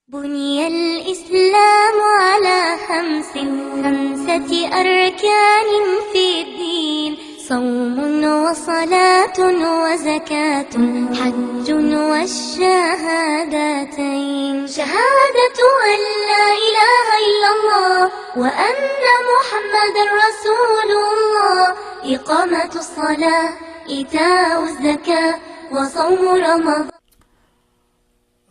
بني الإسلام على خمسة أركان في الدين: صوم وصلاة وزكاة حج والشهادتين. شهادة أن لا إله إلا الله وأن محمد رسول الله، إقامة الصلاة، إيتاء الزكاة، وصوم رمضان.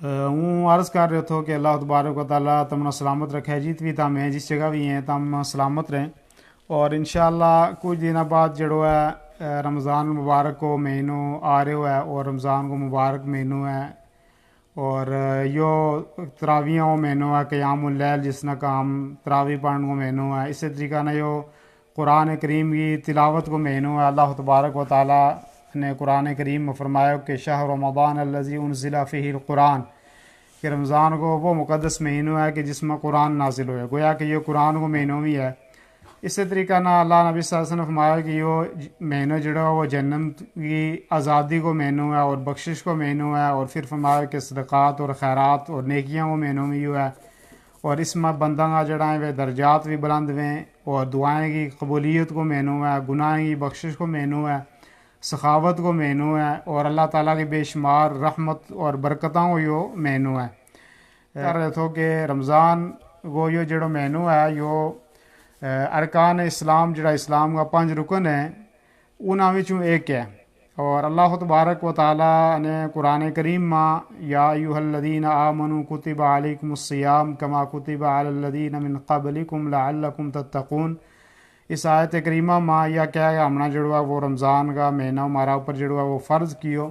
ہوں عرض کر رہے تھو کہ اللہ تبارک و تعالیٰ تمنا سلامت رکھے جیت بھی تم ہیں جس جگہ بھی ہیں تم سلامت رہیں، اور انشاءاللہ کچھ دن بعد جڑو ہے رمضان مبارک کو مہینوں آ رہے ہے، اور رمضان کو مبارک مہینوں ہے، اور یو تراویوں مہینوں ہے، قیام اللیل جس نہ کام تراوی پڑھن کو مہینوں ہے، اسی طریقہ نہ یو قرآن کریم کی تلاوت کو مہینوں ہے۔ اللہ تبارک و تعالیٰ نے قرآن کریم میں فرمایا کہ شہر رمضان الذی انزل فیہ القرآن، کہ رمضان کو وہ مقدس مہینوں ہے کہ جس میں قرآن نازل ہوئے، گویا کہ یہ قرآن کو مہینوں بھی ہے۔ اسی طریقہ نہ اللہ نبی صلی اللہ علیہ وسلم نے فرمایا کہ یہ مہینوں جڑا وہ جنت کی آزادی کو مہینوں ہے اور بخشش کو مہینوں ہے، اور پھر فرمایا کہ صدقات اور خیرات اور نیکیاں وہ مہینوں میں ہے، اور اس میں بندہ کا جڑا ہے وہ درجات بھی بلند ہوئے، اور دعائیں کی قبولیت کو مہینوں ہے، گناہ کی بخشش کو مہینوں ہے، سخاوت کو مہینوں ہے، اور اللہ تعالیٰ کی بے شمار رحمت اور برکتوں کو یہ مہینوں ہے۔ کر رہے تھو کہ رمضان وہ یہ جڑو مہینوں ہے یہ ارکان اسلام جڑا اسلام کا 5 رکن ہے انہاں وچوں ایک ہے، اور اللہ تبارک و تعالیٰ نے قرآن کریم میں یا ایھا الذین آمنوا کتب علیکم الصیام کما کتب علی الذین من قبلکم لعلکم تتقون، اس آیت کریمہ میں یا کیا ہے ہمنا جڑوا وہ رمضان کا مہینہ ہمارا اوپر جڑوا وہ فرض کیو،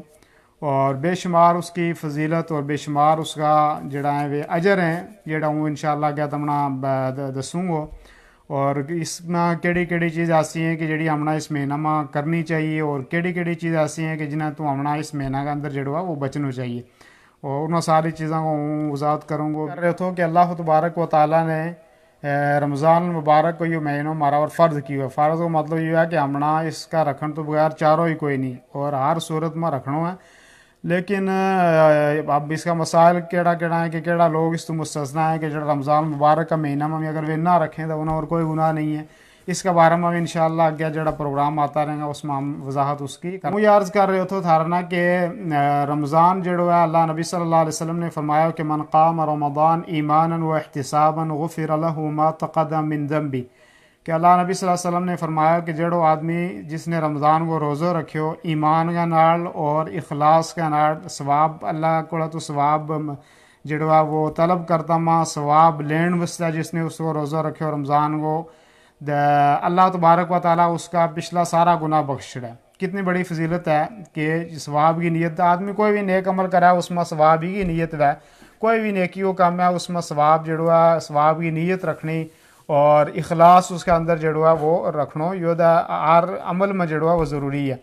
اور بے شمار اس کی فضیلت اور بے شمار اس کا جڑا ہے وہ اجر ہیں جڑا ہوں انشاءاللہ کیا تمنا دسوں گا، اور اس میں کیڑی کیڑی چیز ایسی ہیں کہ جڑی ہمنا اس مہینہ میں کرنی چاہیے، اور کیڑی کیڑی چیز ایسی ہیں کہ جنہیں تو ہمنا اس مہینہ کے اندر جڑوا وہ بچنا چاہیے، اور انہوں ساری چیزوں کو وضاحت کروں گا۔ کر رہے تھو کہ اللہ تبارک و تعالیٰ نے رمضان المبارک کو یہ مہینوں ہمارا اور فرض کیا ہے۔ فرض کا مطلب یہ ہے کہ ہمنا اس کا رکھن تو بغیر چاروں ہی کوئی نہیں، اور ہر صورت میں رکھنا ہے، لیکن اب اس کا مسائل کیڑا کیڑا ہے کہ کیڑا لوگ اس تو مستثنا ہے کہ جڑا رمضان مبارک کا مہینہ میں اگر وہ نہ رکھیں تو انہیں اور کوئی گناہ نہیں ہے۔ اس کے بارے میں انشاءاللہ آگے جڑا پروگرام آتا رہے گا اس میں ہم وضاحت اس کی مجھے عرض کر رہے تھے تھارنا کہ رمضان جڑو ہے اللہ نبی صلی اللہ علیہ وسلم نے فرمایا کہ من قام رمضان ایمانا و احتسابا غفر له ما تقدم من ذنبی، کہ اللہ نبی صلی اللہ علیہ وسلم نے فرمایا کہ جڑو آدمی جس نے رمضان کو روزہ رکھیو ایمان کا نال اور اخلاص کا نال، ثواب اللہ کو تو ثواب جڑوا وہ طلب کرتا ماں ثواب لین وسطہ جس نے اس کو روزہ رکھیو رمضان کو، اللہ تبارک و تعالیٰ اس کا پچھلا سارا گناہ بخش ہے۔ کتنی بڑی فضیلت ہے کہ ثواب کی نیت آدمی کوئی بھی نیک عمل کرا ہے اس میں ثواب ہی کی نیت ہے، کوئی بھی نیکی کو کام ہے اس میں ثواب جڑوا ثواب کی نیت رکھنی اور اخلاص اس کے اندر جڑوا وہ رکھنا یہ ہر عمل میں جڑوا وہ ضروری ہے۔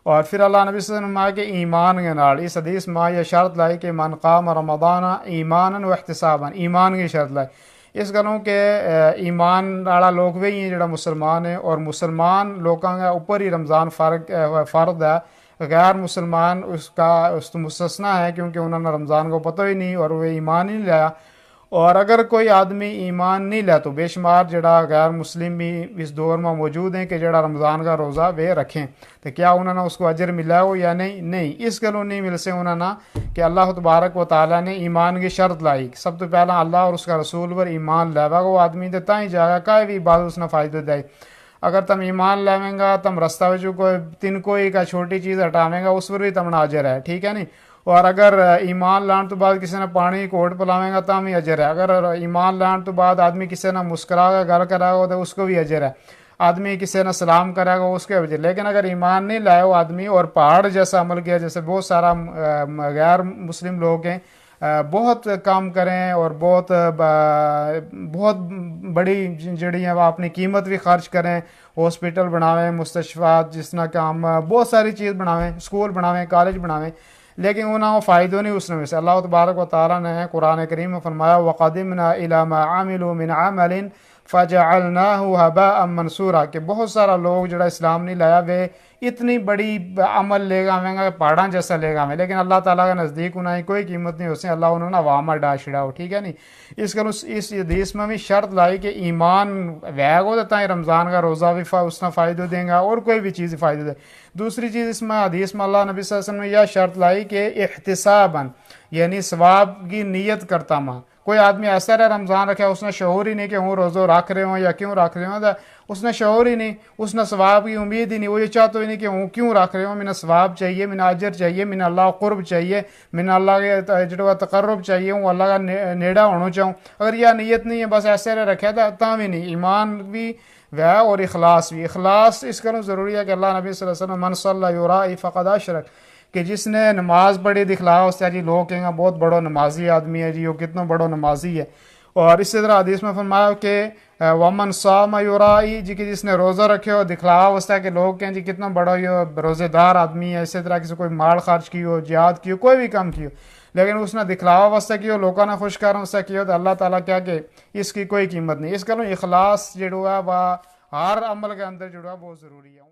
اور پھر اللہ نبی صلی اللہ علیہ وسلم کے ایمان کے نال اس حدیث میں یہ شرط لائی کہ من قام رمضان ایمانا و احتسابا، ایمان کی شرط لائی، اس گلوں کہ ایمان والا لوگ بھی ہیں جڑا مسلمان ہے، اور مسلمان لوگوں کے اوپر ہی رمضان فرض ہے، غیر مسلمان اس تو مستثنا ہے کیونکہ انہوں نے رمضان کو پتہ ہی نہیں اور وہ ایمان ہی نہیں لایا، اور اگر کوئی آدمی ایمان نہیں لے تو بے شمار جڑا غیر مسلم بھی اس دور میں موجود ہیں کہ جڑا رمضان کا روزہ وہ رکھیں، تو کیا انہوں نے اس کو اجر ملا ہو یا نہیں اس گلوں نہیں مل سے انہوں نے کہ اللہ تبارک و تعالیٰ نے ایمان کی شرط لائی، سب تو پہلا اللہ اور اس کا رسول پر ایمان لیوا وہ آدمی دیتا ہی جائے گا کوئی بھی بات اس نے فائدہ دے۔ اگر تم ایمان لیویں گا تم رستہ وچوں کوئی تین کوئی کا چھوٹی چیز ہٹاویں گا اس پر بھی تمنا اجر ہے، ٹھیک ہے نہیں، اور اگر ایمان لان تو بعد کسی نے پانی کوٹ پلاویں گا تم ہی اجر ہے، اگر ایمان لان تو بعد آدمی کسی نے مسکرا کے گل کرا گا تو اس کو بھی اجر ہے، آدمی کسی نے سلام کرے گا اس کے اجر، لیکن اگر ایمان نہیں لائے وہ آدمی اور پہاڑ جیسا عمل کیا جیسے بہت سارا غیر مسلم لوگ ہیں بہت کام کریں اور بہت بڑی جڑی ہیں وہ اپنی قیمت بھی خرچ کریں، ہاسپٹل بناویں، مستشفیات جس طرح کام بہت ساری چیز بناویں، اسکول بناویں، کالج بناویں، لیکن انہوں کو فائدہ نہیں اس میں سے۔ اللہ تبارک و تعالیٰ نے قرآن کریم میں فرمایا وَقَدِمْنَا إِلَى مَا عَمِلُوا مِنْ عَمَلٍ فجعلناہ ہباء منصورا کہ بہت سارا لوگ جڑا اسلام نہیں لایا وے اتنی بڑی عمل لے گا میں گا پہاڑاں جیسا لے گا میں، لیکن اللہ تعالیٰ کے نزدیک انہیں کوئی قیمت نہیں، اس نے اللہ انہوں نے عوام ڈا چھڑاؤ، ٹھیک ہے نہیں۔ اس کرو اس حدیث میں بھی شرط لائی کہ ایمان ویگ ہو دیتا ہے رمضان کا روزہ بھی اس نے فائدہ دیں گا اور کوئی بھی چیز فائدہ دے۔ دوسری چیز اس میں حدیث میں اللہ نبی صلی اللہ علیہ وسلم نے یہ شرط لائی کہ احتساباً یعنی ثواب کی نیت کرتا ماں۔ کوئی آدمی ایسا رہے رمضان رکھے اس نے شعور ہی نہیں کہ ہوں روزہ رکھ رہے ہوں یا کیوں رکھ رہے ہوں، اس نے شعور ہی نہیں، اس نے ثواب کی امید ہی نہیں، وہ یہ چاہتا ہی نہیں کہ ہوں کیوں رکھ رہے ہوں، میں نے ثواب چاہیے، میں نے اجر چاہیے، میں نے اللہ قرب چاہیے، میں نے اللہ کے جڑا تقرب چاہیے، ہوں اللہ کا نیڑا ہونا چاہوں۔ اگر یہ نیت نہیں ہے بس ایسے رکھا تھا بھی نہیں، ایمان بھی وہ اور اخلاص بھی۔ اخلاص اس کروں ضروری ہے کہ اللہ نبی صلی اللہ علیہ وسلم من صلی یرائی فقد اشرک کہ جس نے نماز پڑھی دکھلایا اس سے جی لوگ کہیں گے بہت بڑا نمازی آدمی ہے جی، وہ کتنا بڑا نمازی ہے۔ اور اسی طرح حدیث میں فرمایا کہ ومن صام یرائی جی کہ جس نے روزہ رکھے ہو دکھلایا واسطہ کہ لوگ کہیں جی کتنا بڑا یہ روزے دار آدمی ہے، اسی طرح کسی کوئی مال خرچ کی ہو، جہاد کی ہو، کوئی بھی کام کی ہو، لیکن اس نے دکھلاوا واسطہ کی ہو، لوگوں نے خوش کرنے واسطہ کی ہو، تو اللہ تعالیٰ کیا کہ اس کی کوئی قیمت نہیں۔ اس کا اخلاص جڑا ہے وہ ہر عمل کے اندر جڑا ہے بہت ضروری ہے۔